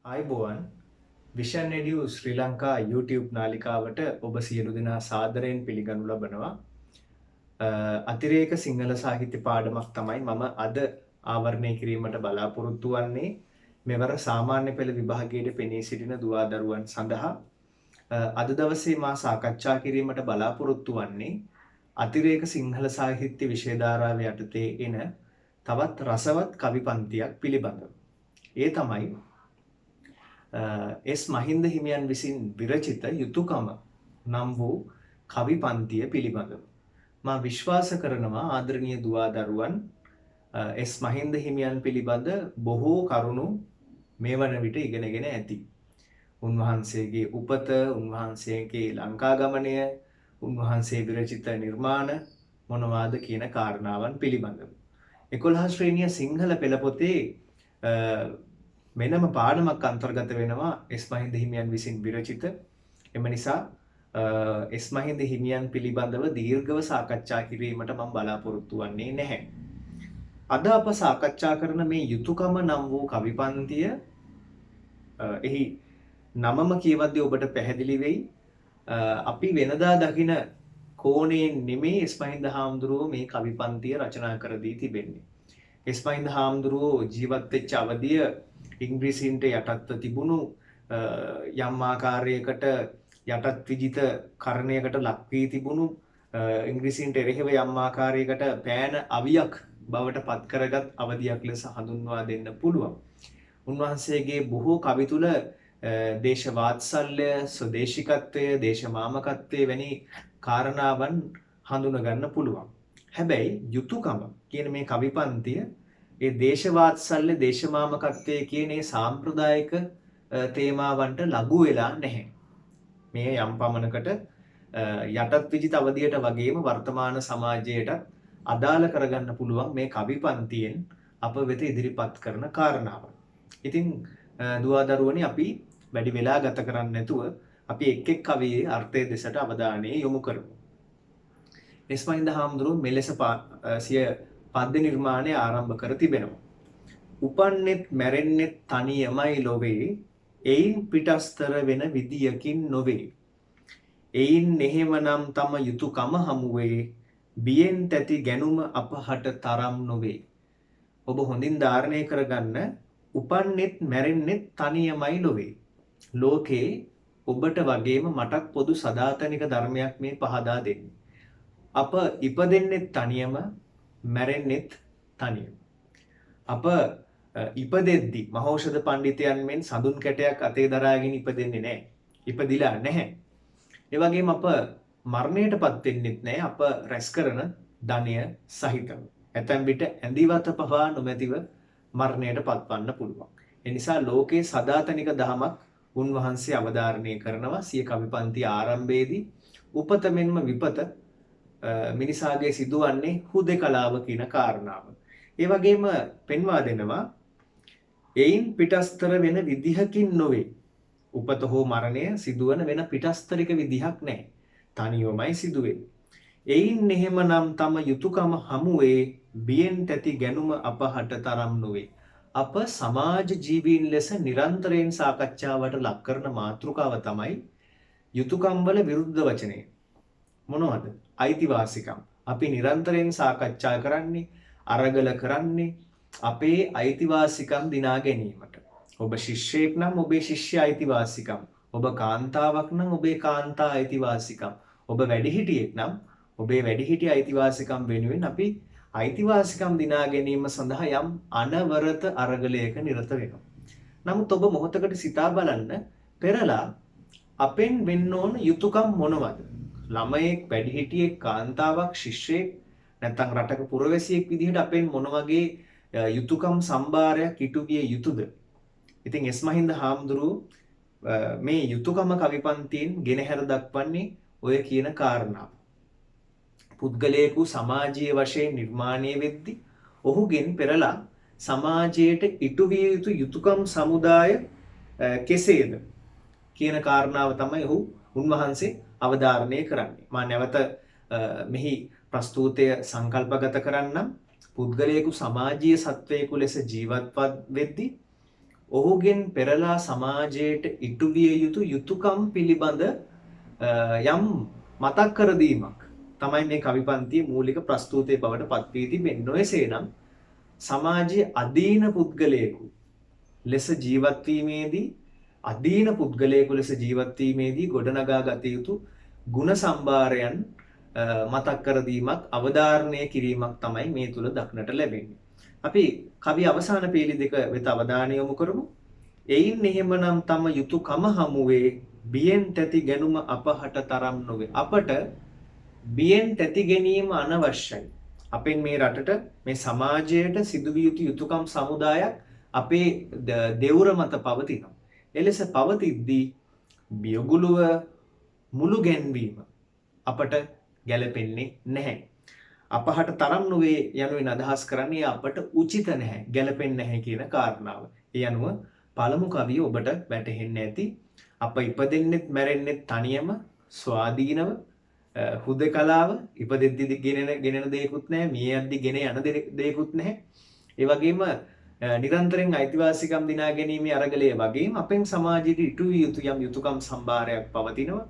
ආයිබෝවන් vision එඩියු ශ්‍රී Lanka YouTube නාලිකාවට ඔබ සියලු දෙනා සාදරයෙන් පිළිගනු ලබනවා. අතිරේක සිංහල සාහිත්‍ය පාඩමක් තමයි මම අද ආවරණය කිරීමට බලාපොරොත්තු වන්නේ. මෙවර සාමාන්‍ය පෙළ විභාගයේ පෙනී සිටින දුවා දරුවන් සඳහා අද දවසේ මා සාකච්ඡා කිරීමට බලාපොරොත්තු වන්නේ අතිරේක සිංහල සාහිත්‍ය විෂය ධාරාව යටතේ එන තවත් රසවත් කවි පන්තියක් පිළිබඳව. ඒ තමයි එස් මහින්ද හිමියන් විසින් විරචිත යුතුයකම නම් වූ කවි පන්තිය පිළිබඳව. මා විශ්වාස කරනවා ආදරණීය දුවා දරුවන් එස් මහින්ද හිමියන් පිළිබඳ බොහෝ කරුණු මේ වන විට ඉගෙනගෙන ඇති. උන්වහන්සේගේ උපත, උන්වහන්සේගේ ලංකා ගමනය, උන්වහන්සේ විරචිත නිර්මාණ මොනවාද කියන කාරණාවන් පිළිබඳව. 11 ශ්‍රේණිය සිංහල පෙළ පොතේ වෙනම පාඩමක් අන්තර්ගත වෙනවා එස් මහින්ද හිමියන් විසින් විරචිත. එම නිසා එස් මහින්ද හිමියන් පිළිබඳව දීර්ඝව සාකච්ඡා කිරීමට මම බලාපොරොත්තු වන්නේ නැහැ. අද අප සාකච්ඡා කරන මේ යුතුයකම නම් වූ කවි පන්තිය එහි නමම කියවද්දී ඔබට පැහැදිලි වෙයි. අපි වෙනදා දකින කෝණයෙන් නෙමෙයි එස් මහින්ද හාමුදුරුවෝ මේ කවි පන්තිය රචනා කර දී තිබෙන්නේ. එස් මහින්ද හාමුදුරුවෝ ජීවත් වෙච්ච අවධිය ඉංග්‍රීසීන්ට යටත්ව තිබුණු යම් ආකාරයකට යටත් විජිත කරණයකට ලක් වී තිබුණු ඉංග්‍රීසීන්ට එරෙහිව යම් ආකාරයකට පෑන අවියක් බවට පත් කරගත් අවධියක් ලෙස හඳුන්වා දෙන්න පුළුවන්. උන්වහන්සේගේ බොහෝ කවි තුල දේශ වාත්සල්‍ය, ස්වදේශිකත්වය, දේශමාමකත්වය වැනි කාරණාවන් හඳුනා ගන්න පුළුවන්. හැබැයි යුතුයකම කියන මේ කවි පන්තිය ඒ දේශවාත්සල්‍ය, දේශමාමකත්වය කියන ඒ සාම්ප්‍රදායික තේමාවන්ට ලඝු වෙලා නැහැ. මේ යම් පමණකට යටත් විජිත අවධියට වගේම වර්තමාන සමාජයට අදාළ කරගන්න පුළුවන් මේ කවි පන්තියෙන් අප වෙත ඉදිරිපත් කරන කාරණාව. ඉතින් දුවා දරුවනි අපි වැඩි වෙලා ගත කරන්නේ නැතුව අපි එක් එක් කවියේ අර්ථය දෙසට අවධානය යොමු කරමු. එස් මහින්ද හාමුදුරුවෝ මෙලෙස සිය පද්‍ය නිර්මාණය ආරම්භ කර තිබෙනවා. උපන්නෙත් මැරෙන්නෙත් තනියමයි ලොවේ, එයින් පිටස්තර වෙන විදියකින් නොවේ. එයින් එහෙමනම් තම යුතුයකම හමුවේ, බියෙන් තැති ගැනුම අපහට තරම් නොවේ. ඔබ හොඳින් ධාරණය කරගන්න. උපන්නෙත් මැරෙන්නෙත් තනියමයි ලොවේ. ලෝකේ ඔබට වගේම මටත් පොදු සදාතනික ධර්මයක් මේ පහදා දෙන්නේ. අප ඉපදෙන්නෙත් තනියම, මැරෙන්නෙත් තනියම. අප ඉපදෙද්දි මහෞෂධ පඬිතයන් මෙන් සඳුන් කැටයක් අතේ දරාගෙන ඉපදෙන්නේ නැහැ. ඉපදිලා නැහැ. ඒ වගේම අප මරණයටපත් වෙන්නෙත් නැහැ. අප රැස් කරන ධනය සහිතව. ඇතැම් විට ඇඳිවත පවා නොමැතිව මරණයට පත්වන්න පුළුවන්. ඒ නිසා ලෝකේ සදාතනික දහමක් උන්වහන්සේ අවධාරණය කරනවා සිය කවි පන්ති ආරම්භයේදී. උපත මෙන්ම විපත මිනිසාගේ සිදුවන්නේ හුදෙකලාව කියන කාරණාව. ඒ වගේම පෙන්වා දෙනවා එයින් පිටස්තර වෙන විදිහකින් නොවේ. උපත හෝ මරණය සිදුවන වෙන පිටස්තරික විදිහක් නැහැ. තනියමයි සිදුවෙන්නේ. එයින් එහෙමනම් තම යුතුයකම හමුවේ, බියෙන් තැති ගැනුම අපහට තරම් නොවේ. අප සමාජ ජීවීන් ලෙස නිරන්තරයෙන් සාකච්ඡාවට ලක් කරන මාතෘකාව තමයි යුතුයකම් වල විරුද්ධ වචනය. මොනවද? අයිතිවාසිකම්. අපි නිරන්තරයෙන් සාකච්ඡා කරන්නේ, අරගල කරන්නේ අපේ අයිතිවාසිකම් දිනා ගැනීමට. ඔබ ශිෂ්‍යයෙක් නම් ඔබේ ශිෂ්‍ය අයිතිවාසිකම්, ඔබ කාන්තාවක් නම් ඔබේ කාන්තා අයිතිවාසිකම්, ඔබ වැඩිහිටියෙක් නම් ඔබේ වැඩිහිටි අයිතිවාසිකම් වෙනුවෙන් අපි අයිතිවාසිකම් දිනා ගැනීම සඳහා යම් අනවරත අරගලයක නිරත වෙනවා. නමුත් ඔබ මොහොතකට සිතා බලන්න, පෙරලා අපෙන් වෙන්න ඕන යුතුයකම් මොනවද? ළමයෙක්, වැඩිහිටියෙක්, කාන්තාවක්, ශිෂ්‍යයෙක් නැත්නම් රටක පුරවැසියෙක් විදිහට අපෙන් මොන වගේ යුතුයකම් සම්භාරයක් ඉටු විය යුතුද? ඉතින් එස් මහින්ද හාමුදුරුවෝ මේ යුතුයකම කවි පන්තියෙන් ගෙනහැර දක්වන්නේ ඔය කියන කාරණාව. පුද්ගලයෙකු සමාජීය වශයෙන් නිර්මාණය වෙද්දී ඔහුගෙන් පෙරලා සමාජයට ඉටු විය යුතු යුතුයකම් සමුදාය කෙසේද කියන කාරණාව තමයි ඔහු උන්වහන්සේ අවධාරණය කරන්නේ. මා නැවත මෙහි ප්‍රස්තුතය සංකල්පගත කරන්නම්. පුද්ගලයෙකු සමාජීය සත්වයෙකු ලෙස ජීවත් වෙද්දී ඔහුගෙන් පෙරලා සමාජයට ඉටු විය යුතු යුතුයකම් පිළිබඳ යම් මතක් කර දීමක් තමයි මේ කවි පන්තියේ මූලික ප්‍රස්තුතයේ බවට පත් වී තිබෙන්නේ. නොයසේනම් සමාජයේ අදීන පුද්ගලයෙකු ලෙස ජීවත් වීමේදී අදීන පුද්ගලයෙකු ලෙස ජීවත් වීමේදී ගොඩනගා ගත යුතු ගුණ සම්භාරයන් මතක් කර දීමක් අවධාරණය කිරීමක් තමයි මේ තුල දක්නට ලැබෙන්නේ. අපි කවි අවසාන පේලි දෙක වෙත අවධානය යොමු කරමු. එයින් එහෙමනම් තම යුතුයකම හමුවේ බියෙන් තැති ගැනුම අපහට තරම් නොවේ. අපට බියෙන් තැති ගැනීම අනවශ්‍යයි. අපෙන් මේ රටට මේ සමාජයට සිදුවිය යුතු යුතුයකම් සමුදායක් අපේ දෙවුර මත පවතිනවා. එලෙස පවතිද්දී බියගුලුව මුළු ගැන්වීම අපට ගැලපෙන්නේ නැහැ. අපහට තරම් නොවේ යනුවෙන් අදහස් කරන්නේ අපට උචිත නැහැ, ගැලපෙන්නේ නැහැ කියන කාරණාව. ඒ අනුව පළමු කවිය ඔබට වැටහෙන්නේ ඇති. අප ඉපදෙන්නෙත් මැරෙන්නෙත් තනියම ස්වාධීනව හුදකලාව ඉපදෙද්දි ගෙනෙන දෙයක්වත් නැහැ, මිය යද්දි ගෙන යන දෙයක්වත් නැහැ. ඒ වගේම නිරන්තරයෙන් අයිතිවාසිකම් දිනා ගැනීමේ අරගලයේ වගේම අපෙන් සමාජයට ඉටු විය යුතු යම් යුතුයකම් සම්භාරයක් පවතිනවා.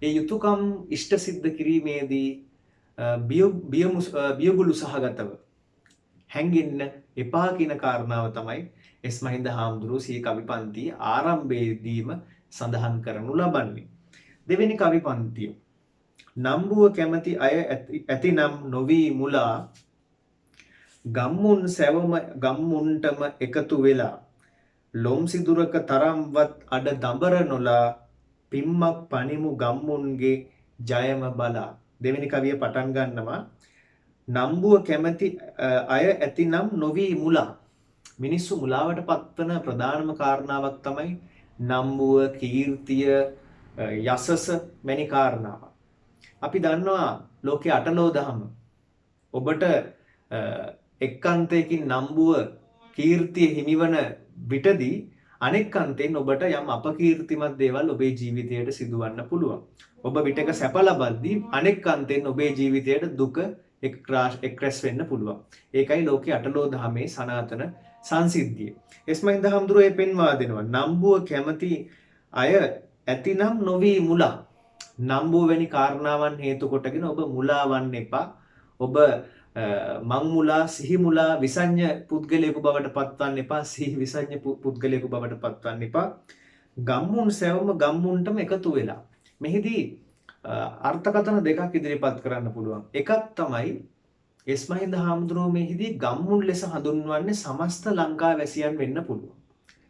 ඒ යුතුයකම් ඉෂ්ට සිද්ධ කිරීමේදී බියගුළු සහගතව හැංගෙන්න එපා කියන කාරණාව තමයි එස් මහින්ද හාමුදුරුවෝ සිය කවි පන්තියේ ආරම්භයේදීම සඳහන් කරනු ලබන්නේ. දෙවෙනි කවි පන්තිය. නම්බුව කැමති අය ඇතිනම් නොවී මුලා ගම්මුන් සැවම ගම්මුන්ටම එකතු වෙලා ලොම් සිදුරක තරම්වත් අඩ දඹර නොලා පිම්මක් පනිමු ගම්මුන්ගේ ජයම බලා. දෙවෙනි කවිය පටන් ගන්නවා. නම්බුව කැමති අය ඇතිනම් නොවී මුලා. මිනිස්සු මුලාවට පත්වන ප්‍රධානම කාරණාවක් තමයි නම්බුව, කීර්තිය, යසස වැනි කාරණාව. අපි දන්නවා ලෝකයේ අටලෝ දහම ඔබට එක් අන්තයකින් නම්බුව කීර්තිය හිමිවන විටදී අනෙක් අන්තයෙන් ඔබට යම් අපකීර්තිමත් දේවල් ඔබේ ජීවිතයට සිදුවන්න පුළුවන්. ඔබ විටක සැප ලබද්දී අනෙක් අන්තයෙන් ඔබේ ජීවිතයට දුක එක් රැස් වෙන්න පුළුවන්. ඒකයි ලෝකයේ අටලෝ දහමේ සනාතන සංසිද්ධිය. එස් මහින්ද හාමුදුරුවෝ පෙන්වා දෙනවා නම්බුව කැමති අය ඇතිනම් නොවී මුලා. නම්බුව වැනි කාරණාවන් හේතු කොටගෙන ඔබ මුලා වන්න එපා. ඔබ මං මුලා, සිහි මුලා, විසඤ්ඤ පුද්ගලයෙකු බවට පත්වන්න එපා. සිහි විසඤ්ඤ පුද්ගලයෙකු බවට පත්වන්න එපා. ගම්මුන් සැවම ගම්මුන්ටම එකතු වෙලා. මෙහිදී අර්ථකථන දෙකක් ඉදිරිපත් කරන්න පුළුවන්. එකක් තමයි එස් මහින්ද හාමුදුරුවෝ මෙහිදී ගම්මුන් ලෙස හඳුන්වන්නේ සමස්ත ලංකාවැසියන් වෙන්න පුළුවන්.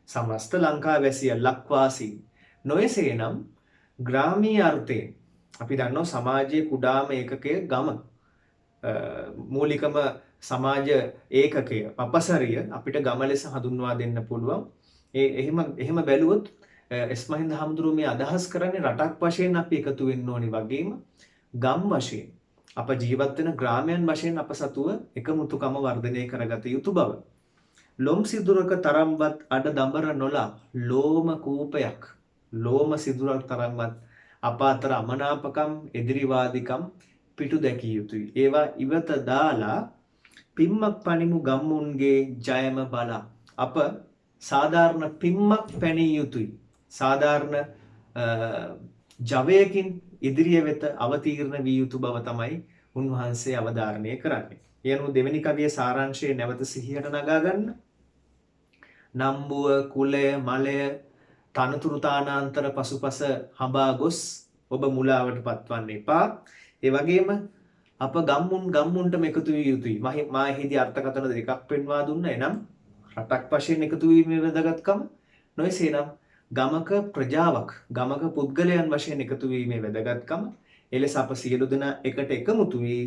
සමස්ත ලංකාවැසියන් ලක්වාසීන්. නොයසේනම් ග්‍රාමීය අර්ථයෙන් අපි දන්නවා සමාජයේ කුඩාම ඒකකය ගම. මූලිකම සමාජ ඒකකය පපසරිය අපිට ගම ලෙස හඳුන්වා දෙන්න පුළුවන්. එහෙම බැලුවොත් එස් මහින්ද හාමුදුරුවෝ මේ අදහස් කරන්නේ රටක් වශයෙන් අපි එකතු වෙන්න ඕනි වගේම ගම් වශයෙන් අප ජීවත් වෙන ග්‍රාමයන් වශයෙන් අප සතුව එකමුතුකම වර්ධනය කරගත යුතු බව. ලොම් සිදුරක තරම්වත් අඩ දඹර නොලා ලෝම කූපයක් ලෝම සිදුරක් තරම්වත් අප අතර අමනාපකම් එදිරිවාදිකම් පිටු දැකිය යුතුයි. ඒවා ඉවත දාලා පිම්මක් පනිමු ගම්මුන්ගේ ජයම බලා. අප සාධාරණ පිම්මක් පැනිය යුතුයි. සාධාරණ ජවයකින් ඉදිරිය වෙත අවතීර්ණ විය යුතු බව තමයි උන්වහන්සේ අවධාරණය කරන්නේ. ඒ අනුව දෙවෙනි කවියේ සාරාංශය නැවත සිහියට නගා ගන්න. නම්බුව, කුලය, මලය, තනතුරු තානාන්තර පසුපස හඹා ගොස් ඔබ මුලාවට පත්වන්න එපා. ඒ වගේම අප ගම්මුන්ටම එකතු විය යුතුයි. මා එහිදී අර්ථකථන දෙකක් පෙන්වා දුන්නා. එනම් රටක් වශයෙන් එකතු වීමේ වැදගත්කම, නොයසේනම් ගමක ප්‍රජාවක්, ගමක පුද්ගලයන් වශයෙන් එකතු වීමේ වැදගත්කම. එලෙස අප සියලු දෙනා එකට එකමුතු වී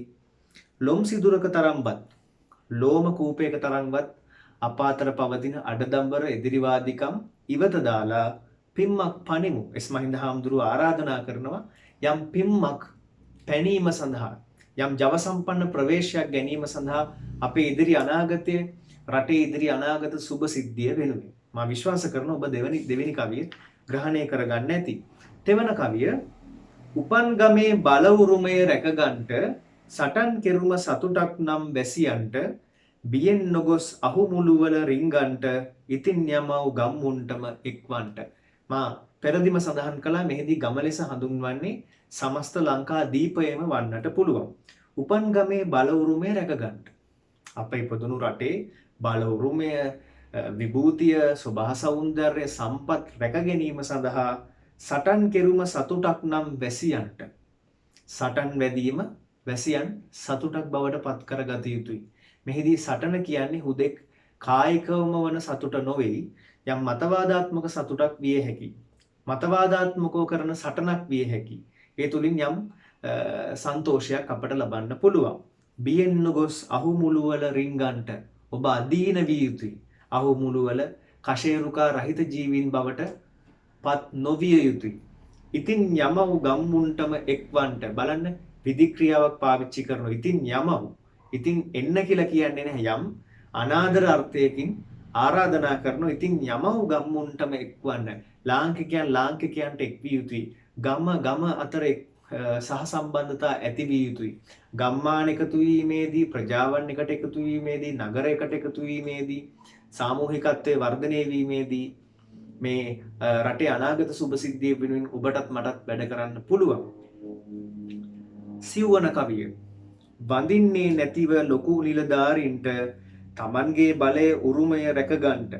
ලොම් සිදුරක තරම්වත්, ලෝම කූපයක තරම්වත් අප අතර පවතින අඩදම්බර එදිරිවාදිකම් ඉවත දාලා පිම්මක් පනිමු. එස් මහින්ද හාමුදුරුවෝ ආරාධනා කරනවා යම් පිම්මක් පැනීම සඳහා, යම් ජව සම්පන්න ප්‍රවේශයක් ගැනීම සඳහා අපේ ඉදිරි අනාගතයේ, රටේ ඉදිරි අනාගත සුබ සිද්ධිය වෙනුවෙන්. මා විශ්වාස කරනවා ඔබ දෙවෙනි කවිය ග්‍රහණය කරගන්න ඇති. තෙවන කවිය උපන් ගමේ බල උරුමය රැකගන්ට සටන් කෙරුම සතුටක් නම් වැසියන්ට බියෙන් නොගොස් අහු මුළුවල රිංගන්ට ඉතින් යමව් ගම්මුන්ටම එක්වන්ට. මා පෙරදිම සඳහන් කළා මෙහිදී ගම ලෙස හඳුන්වන්නේ සමස්ත ලංකා දීපයම වන්නට පුළුවන්. උපන් ගමේ බල උරුමය රැකගන්න. අප ඉපදුණු රටේ බල උරුමය, විභූතිය, සුභා සෞන්දර්ය සම්පත් රැක ගැනීම සඳහා සටන් කෙරුම සතුටක් නම් වැසියන්ට. සටන් වැදීම වැසියන් සතුටක් බවට පත් කරගත යුතුයි. මෙහිදී සටන කියන්නේ හුදෙක් කායිකවම වන සතුට නොවේ, යම් මතවාදාත්මක සතුටක් විය හැකියි. මතවාදාත්මකව කරන සටනක් විය හැකියි. ඒ තුලින් යම් සන්තෝෂයක් අපට ලබන්න පුළුවන්. බියෙන් නොගොස් අහු මුළුවල රිංගන්ට ඔබ අදීන විය යුතුයි. අහු මුළුවල කශේරුකා රහිත ජීවීන් බවට පත් නොවිය යුතුයි. ඉතින් යමව් ගම්මුන්ටම එක්වන්ට. බලන්න විධික්‍රියාවක් පාවිච්චි කරනවා. ඉතින් යමව්. ඉතින් එන්න කියලා කියන්නේ නැහැ, යම් අනාදර අර්ථයකින් ආරාධනා කරනවා. ඉතින් යමව් ගම්මුන්ටම එක්වන්න. ලාංකිකයන්ට එක්විය යුතුයි. ගම අතර සහ සම්බන්ධතා ඇති විය යුතුයි. ගම්මාන එකතු වීමේදී, ප්‍රජාවන් එකට එකතු වීමේදී, නගරයකට එකතු වීමේදී, සාමූහිකත්වයේ වර්ධනය වීමේදී මේ රටේ අනාගත සුබ සිද්ධිය වෙනුවෙන් ඔබටත් මටත් වැඩ කරන්න පුළුවන්. සිව්වන කවිය. වඳින්නේ නැතිව ලොකු නිලධාරීන්ට තමන්ගේ බලය උරුමය රැකගන්ට.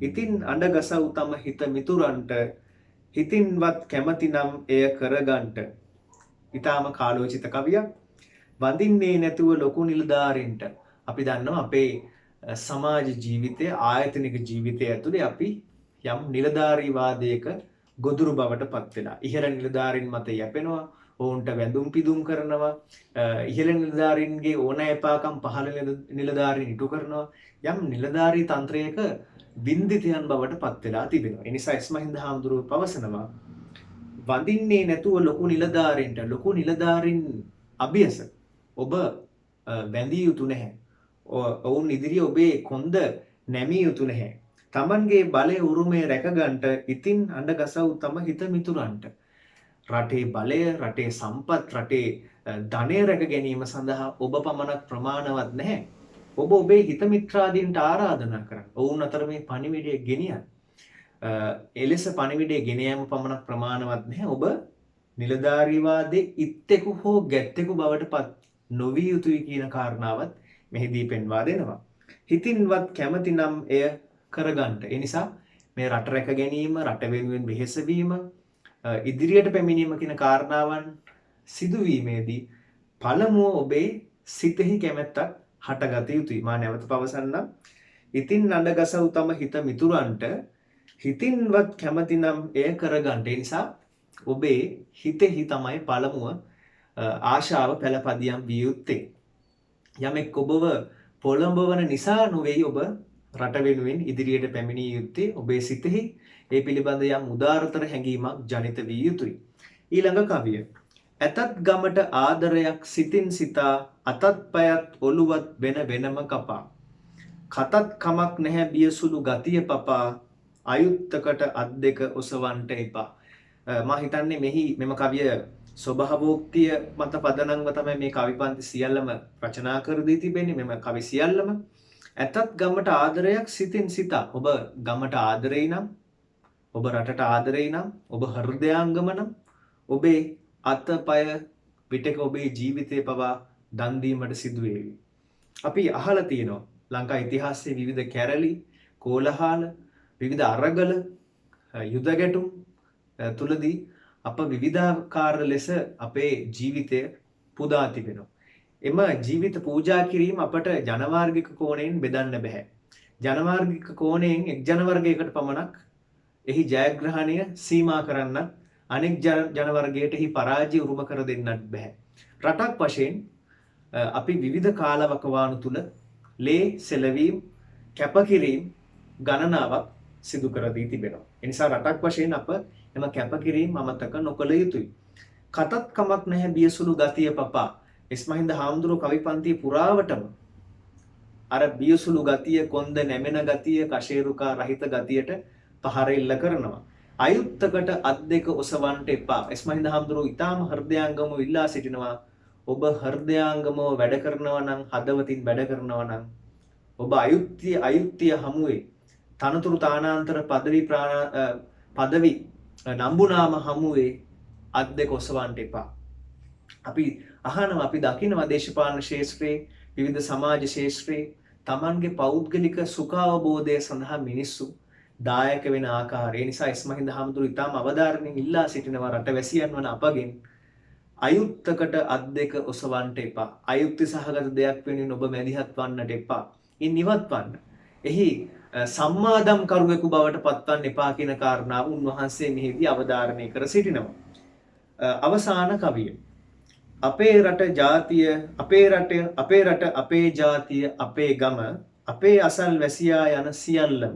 ඉතින් අඬගසව් තම හිත මිතුරන්ට හිතින්වත් කැමතිනම් එය කරගන්ට. ඊටාම කාලෝචිත කවියක්. වඳින්නේ නැතුව ලොකු නිලධාරීන්ට. අපි දන්නවා අපේ සමාජ ජීවිතය, ආයතනික ජීවිතය ඇතුලේ අපි යම් නිලධාරීවාදයක ගොදුරු බවට පත් වෙලා. ඉහළ නිලධාරීන් මත යැපෙනවා, ඔවුන්ට වැඳුම් පිදුම් කරනවා, ඉහළ නිලධාරීන්ගේ ඕනෑපාකම් පහළ නිලධාරීන් ඉටු කරනවා. යම් නිලධාරී තන්ත්‍රයක වින්දිතයන් බවට පත් වෙලා තිබෙනවා. ඒ නිසා එස්.මහින්ද හාමුදුරුවෝ පවසනවා වඳින්නේ නැතුව ලොකු නිලධාරීන්ට. ලොකු නිලධාරීන් අභියස ඔබ වැඳිය යුතු නැහැ. ඔවුන් ඉදිරියේ ඔබේ කොන්ද නැමිය යුතු නැහැ. තමන්ගේ බලය උරුමය රැකගන්ට ඉතින් අඬගසව් තම හිත මිතුරන්ට. රටේ බලය, රටේ සම්පත්, රටේ ධනය රැක ගැනීම සඳහා ඔබ පමණක් ප්‍රමාණවත් නැහැ. ඔබ ඔබේ හිත මිත්‍රාදීන්ට ආරාධනා කරන්න. ඔවුන් අතර මේ පණිවිඩය ගෙනියන්න. එලෙස පණිවිඩය ගෙන යාම පමණක් ප්‍රමාණවත් නැහැ. ඔබ නිලධාරීවාදයේ ඉත්තෙකු හෝ ගැත්තෙකු බවට පත් නොවිය යුතුයි කියන කාරණාවත් මෙහිදී පෙන්වා දෙනවා. හිතින්වත් කැමතිනම් එය කරගන්න. ඒ නිසා මේ රට රැක ගැනීම, රට වෙනුවෙන් වෙහෙස වීම, ඉදිරියට පැමිණීම කියන කාරණාවන් සිදුවීමේදී පළමුව ඔබේ සිතෙහි කැමැත්තක් හටගත යුතුයි. මා නැවත පවසන්නම්. ඉතින් අඬගසව් තම හිත මිතුරන්ට හිතින්වත් කැමතිනම් එය කරගන්න. ඒ නිසා ඔබේ හිතෙහි තමයි පළමුව ආශාව පළපදියම් විය යුත්තේ. යමෙක් ඔබව පොළඹවන නිසා නොවේයි ඔබ රට වෙනුවෙන් ඉදිරියට පැමිණිය යුත්තේ. ඔබේ සිතෙහි ඒ පිළිබඳ යම් උදාරතර හැඟීමක් ජනිත විය යුතුයි. ඊළඟ කවිය. ඇතත් ගමට ආදරයක් සිතින් සිතා අතත් පයත් ඔළුවත් වෙන වෙනම කපා. කතත් කමක් නැහැ බියසුළු ගතිය පපා අයුත්තකට අත් දෙක ඔසවන්ට එපා. මා හිතන්නේ මෙම කවිය ස්වභාවෝක්තිය මත පදනම්ව තමයි මේ කවි පන්ති සියල්ලම රචනා කර දී තිබෙන්නේ. මෙම කවි සියල්ලම ඇතත් ගමට ආදරයක් සිතින් සිතා. ඔබ ගමට ආදරේ නම්, ඔබ රටට ආදරේ නම්, ඔබ හෘදයාංගම නම්, ඔබේ අතපය පිටක ඔබේ ජීවිතය පවා දන් දීමට සිදු වේවි. අපි අහලා තියෙනවා ලංකා ඉතිහාසයේ විවිධ කැරලි, කෝලහල, විවිධ අරගල, යුද ගැටුම් තුලදී අප විවිධාකාර ලෙස අපේ ජීවිතය පුදා තිබෙනවා. එම ජීවිත පූජා කිරීම අපට ජනවාර්ගික කෝණයෙන් බෙදන්න බෑ. ජනවාර්ගික කෝණයෙන් එක් ජනවර්ගයකට පමණක් එහි ජයග්‍රහණය සීමා කරන්නත්, අනෙක් ජනවර්ගයට එහි පරාජය උරුම කර දෙන්නත් බෑ. රටක් වශයෙන් අපි විවිධ කාලවකවානු තුල ලේ සෙලවීම්, කැපකිරීම් ගණනාවක් සිදු කර දී තිබෙනවා. ඒ නිසා රටක් වශයෙන් අප එම කැපකිරීම අමතක නොකළ යුතුයි. කතත් කමක් නැහැ බියසුළු ගතිය පපා. එස්.මහින්ද හාමුදුරුවෝ කවි පන්තිය පුරාවටම අර බියසුළු ගතිය, කොන්ද නැමෙන ගතිය, කශේරුකා රහිත ගතියට පහර එල්ල කරනවා. අයුත්තකට අත් දෙක ඔසවන්ට එපා. එස්.මහින්ද හාමුදුරුවෝ ඊටාම හෘදයාංගමව ඉල්ලා සිටිනවා. ඔබ හෘදයාංගමව වැඩ කරනවා නම්, හදවතින් වැඩ කරනවා නම් ඔබ අයුක්තිය හමුවේ තනතුරු තානාන්තර පදවි නම්බුනාම හමුවේ අත් දෙක ඔසවන්න එපා. අපි අහනවා අපි දකිනවා දේශපාලන ශාස්ත්‍රයේ විවිධ සමාජ ශාස්ත්‍රයේ Tamanගේ පෞද්ගලික සුඛාවබෝධය සඳහා මිනිස්සු දායක වෙන ආකාරය නිසා ඉස්මහින්ද හාමුදුරු ඉතාම අවධාරණයෙන් ඉල්ලා සිටිනවා රටවැසියන් වන අපගෙන් අයුක්තකට අත් දෙක ඔසවන්න එපා. අයුක්ති සහගත දෙයක් වෙනුවෙන් ඔබ මැදිහත් වන්නට එපා. ඉන් ඉවත් වන්න. එහි සම්මාදම් කරුවෙකු බවට පත්වන්න එපා කියන කාරණාව උන්වහන්සේ මෙහිදී අවධාරණය කර සිටිනවා. අවසාන කවිය. අපේ රට ජාතිය අපේ ජාතිය අපේ ගම අපේ අසල් වැසියා යන සියල්ලම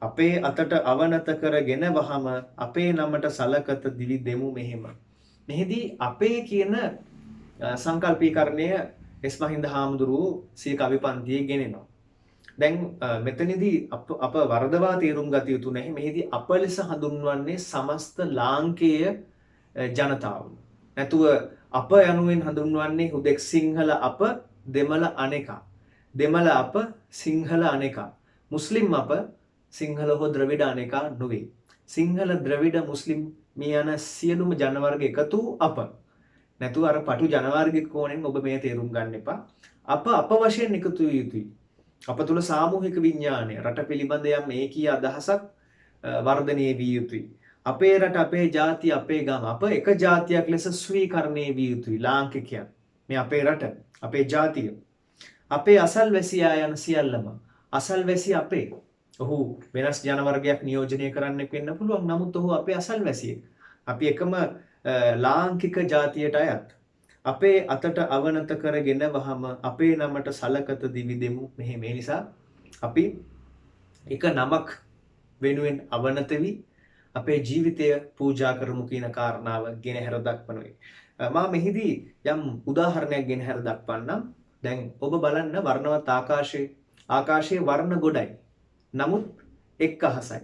අපේ අතට අවනත කරගෙන වහම අපේ නමට සලකත දිවි දෙමු මෙහෙම. මෙහිදී අපේ කියන සංකල්පීකරණය එස්මහින්ද හාමුදුරුවෝ සිය කවි පන්තියේ ගෙනෙනවා. දැන් මෙතනදී අප වරදවා තේරුම් ගත යුතු නැහැ. මෙහිදී අප ලෙස හඳුන්වන්නේ සමස්ත ලාංකේය ජනතාව. නැතුව අප යනුවෙන් හඳුන්වන්නේ හුදෙක් සිංහල අප දෙමළ අනෙකා. දෙමළ අප සිංහල අනෙකා. මුස්ලිම් අප සිංහල හෝ ද්‍රවිඩ අනෙකා නොවේ. සිංහල ද්‍රවිඩ මුස්ලිම් මේ යන සියලුම ජනවර්ග එකතු අප. නැතුව අර පටු ජනවර්ගික කෝණයෙන් ඔබ මේ තේරුම් ගන්න එපා. අප වශයෙන් එකතු විය යුතුයි. අප තුළ සාමූහික විඥානය රට පිළිබඳ යම් ඒකීය අදහසක් වර්ධනය විය යුතුයි. අපේ රට අපේ ජාතිය අපේ ගම අප එක ජාතියක් ලෙස ස්වීකරණය විය යුතුයි. ලාංකිකයන් මේ අපේ රට අපේ ජාතිය අපේ අසල්වැසියා යන සියල්ලම අසල්වැසි අපේ. ඔහු වෙනස් ජනවර්ගයක් නියෝජනය කරන්න වෙන්න පුළුවන්. නමුත් ඔහු අපේ අසල්වැසියෙක්. අපි එකම ලාංකික ජාතියට අයත්. අපේ අතට අවනත කරගෙන වහම අපේ නමට සලකත දිවි දෙමු මෙහෙම. මේ නිසා අපි එක නමක් වෙනුවෙන් අවනත වී අපේ ජීවිතය පූජා කරමු කියන කාරණාව ගෙනහැර දක්වනවා. මා මෙහිදී යම් උදාහරණයක් ගෙනහැර දක්වන්නම්. දැන් ඔබ බලන්න වර්ණවත් ආකාශයේ වර්ණ ගොඩයි. නමුත් එක් අහසයි.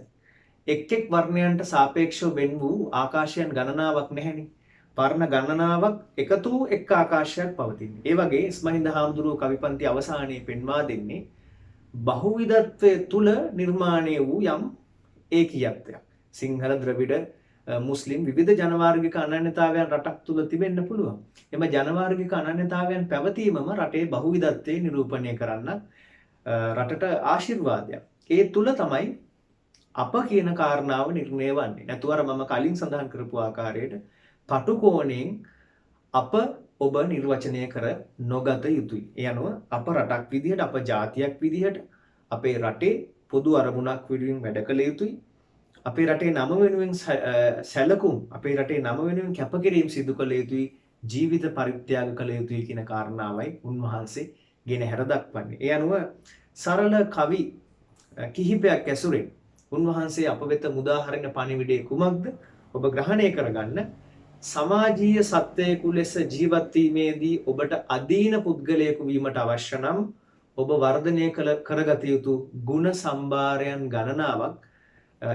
එක් වර්ණයන්ට සාපේක්ෂව වෙන් වූ ආකාශයන් ගණනාවක් නැහැනේ. වර්ණ ගණනාවක් එකතු වූ එක් ආකාශයක් පවතින්නේ. ඒ වගේ ඉස්මහින්ද හාමුදුරුවෝ කවිපන්ති අවසානයේ පෙන්වා දෙන්නේ බහුවිධත්වය තුල නිර්මාණය වූ යම් ඒකීයත්වයක්. සිංහල ද්‍රවිඩ මුස්ලිම් විවිධ ජනවාර්ගික අනන්‍යතාවයන් රටක් තුල තිබෙන්න පුළුවන්. එම ජනවාර්ගික අනන්‍යතාවයන් පැවතීමම රටේ බහුවිධත්වය නිරූපණය කරන්න රටට ආශිර්වාදයක්. ඒ තුල තමයි අප කියන කාරණාව නිර්ණය වන්නේ. නැතුව අර මම කලින් සඳහන් කරපු ආකාරයට පටු කෝණයෙන් අප ඔබ නිර්වචනය කර නොගත යුතුයි. ඒ අනුව අප රටක් විදිහට අප ජාතියක් විදිහට අපේ රටේ පොදු අරමුණක් වෙනුවෙන් වැඩ කළ යුතුයි. අපේ රටේ නම වෙනුවෙන් සැලකුම් අපේ රටේ නම වෙනුවෙන් කැපකිරීම සිදු කළ යුතුයි. ජීවිත පරිත්‍යාග කළ යුතුයි කියන කාරණාවයි උන්වහන්සේ ගෙනහැර දක්වන්නේ. ඒ අනුව සරල කවි කිහිපයක් ඇසුරෙන් උන්වහන්සේ අප වෙත මුදාහරින පණිවිඩය කුමක්ද? ඔබ ග්‍රහණය කරගන්න. සමාජීය සත්වයෙකු ලෙස ජීවත් වීමේදී ඔබට අදීන පුද්ගලයෙකු වීමට අවශ්‍ය නම් ඔබ වර්ධනය කරගත යුතු ගුණ සම්භාරයන් ගණනාවක්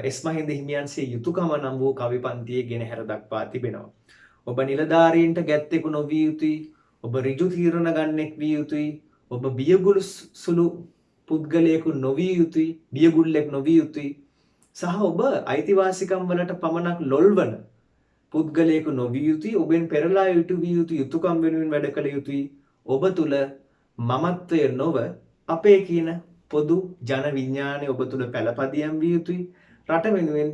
එස්මහින්ද හිමියන්සේ යුතුයකම නම් වූ කවි පන්තියේ ගෙනහැර දක්වා තිබෙනවා. ඔබ නිලධාරීන්ට ගැත්තෙකු නොවිය යුතුයි. ඔබ ඍජු තීරණ ගන්නෙක් විය යුතුයි. ඔබ බියගුළු සුළු පුද්ගලයෙකු නොවිය යුතුයි. බියගුල්ලෙක් නොවිය යුතුයි. සහ ඔබ අයිතිවාසිකම් වලට පමණක් ලොල්වන පුද්ගලයෙකු නොවිය යුතුයි. ඔබෙන් පෙරලා යුතු විය යුතු යුතුයකම් වෙනුවෙන් වැඩ කළ යුතුයි. ඔබ තුල මමත්වය නොව අපේ කියන පොදු ජන විඥානය ඔබ තුල පළපදියම් විය යුතුයි. රට වෙනුවෙන්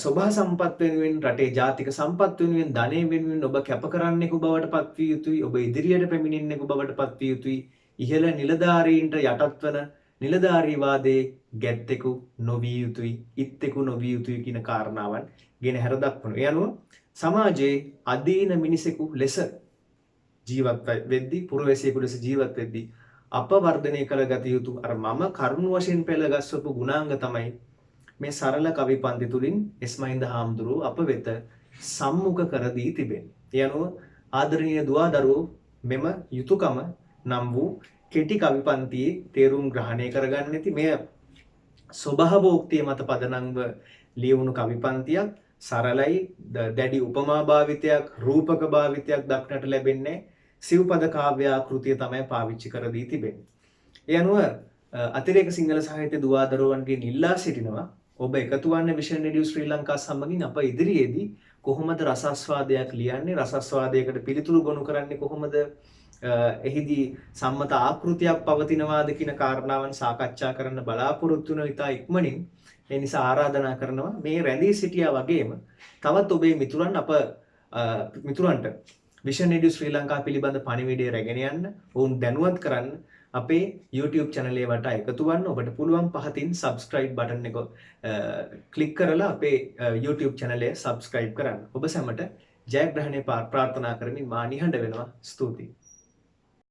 සෝභා සම්පත් වෙනුවෙන් රටේ ජාතික සම්පත් වෙනුවෙන් ධනෙ වෙනුවෙන් ඔබ කැප කරන්නෙකු බවට පත් විය යුතුයි. ඔබ ඉදිරියට පැමිණෙන්නෙකු බවට පත් විය යුතුයි. ඉහළ නිලධාරීන්ට යටත් වන නිලධාරීවාදයේ ගැත්තෙකු නොවිය යුතුයි. ඉත්තෙකු නොවිය යුතුයි කියන කාරණාවන් ගෙනහැර දක්වනවා. ඒ අනුව සමාජයේ අදීන මිනිසෙකු ලෙස ජීවත් වෙද්දී පුරවැසියෙකු ලෙස ජීවත් වෙද්දී අප වර්ධනය කරගත යුතු අර මම කරුණු වශයෙන් පෙළගස්වපු ගුණාංග තමයි මේ සරල කවි පන්ති තුලින් එස්මහින්ද හාමුදුරුවෝ අප වෙත සම්මුඛ කර දී තිබෙන්නේ. ඒ අනුව ආදරණීය දුවා දරුවෝ මෙම යුතුයකම නම් වූ කෙටි කවි පන්තියේ තේරුම් ග්‍රහණය කරගන්න ඇති. මෙය ස්වභාවෝක්තිය මත පදනම්ව ලියවුණු කවි පන්තියක්. සරලයි, දැඩි උපමා භාවිතයක්, රූපක භාවිතයක් දක්නට ලැබෙන්නේ. සිව්පද කාව්‍යාකෘතිය තමයි පාවිච්චි කර දී තිබෙන්නේ. ඒ අනුව අතිරේක සිංහල සාහිත්‍ය දුවාදරුවන්ගේ ඉල්ලා සිටිනවා ඔබ එකතු වන්න විෂන් රේඩියෝ ශ්‍රී ලංකා සමගින් අප ඉදිරියේදී කොහොමද රසස්වාදයක් ලියන්නේ රසස්වාදයකට පිළිතුරු ගොනු කරන්නේ කොහොමද එහිදී සම්මත ආකෘතියක් පවතිනවාද කියන කාරණාවන් සාකච්ඡා කරන්න බලාපොරොත්තු වෙන ඉතා ඉක්මනින් ඒ නිසා ආරාධනා කරනවා මේ රැඳී සිටියා වගේම තවත් ඔබේ මිතුරන්ට විෂන් රේඩියෝ ශ්‍රී ලංකා පිළිබඳ පණිවිඩය රැගෙන යන්න ඔවුන් දැනුවත් කරන්න අපේ YouTube channel එක වටා එකතු වන්න ඔබට පුළුවන් පහතින් subscribe button එක ක්ලික් කරලා අපේ YouTube channel එක subscribe කරන්න. ඔබ සැමට ජයග්‍රහණය ප්‍රාර්ථනා කරමින් මා නිහඬ වෙනවා. ස්තුතියි.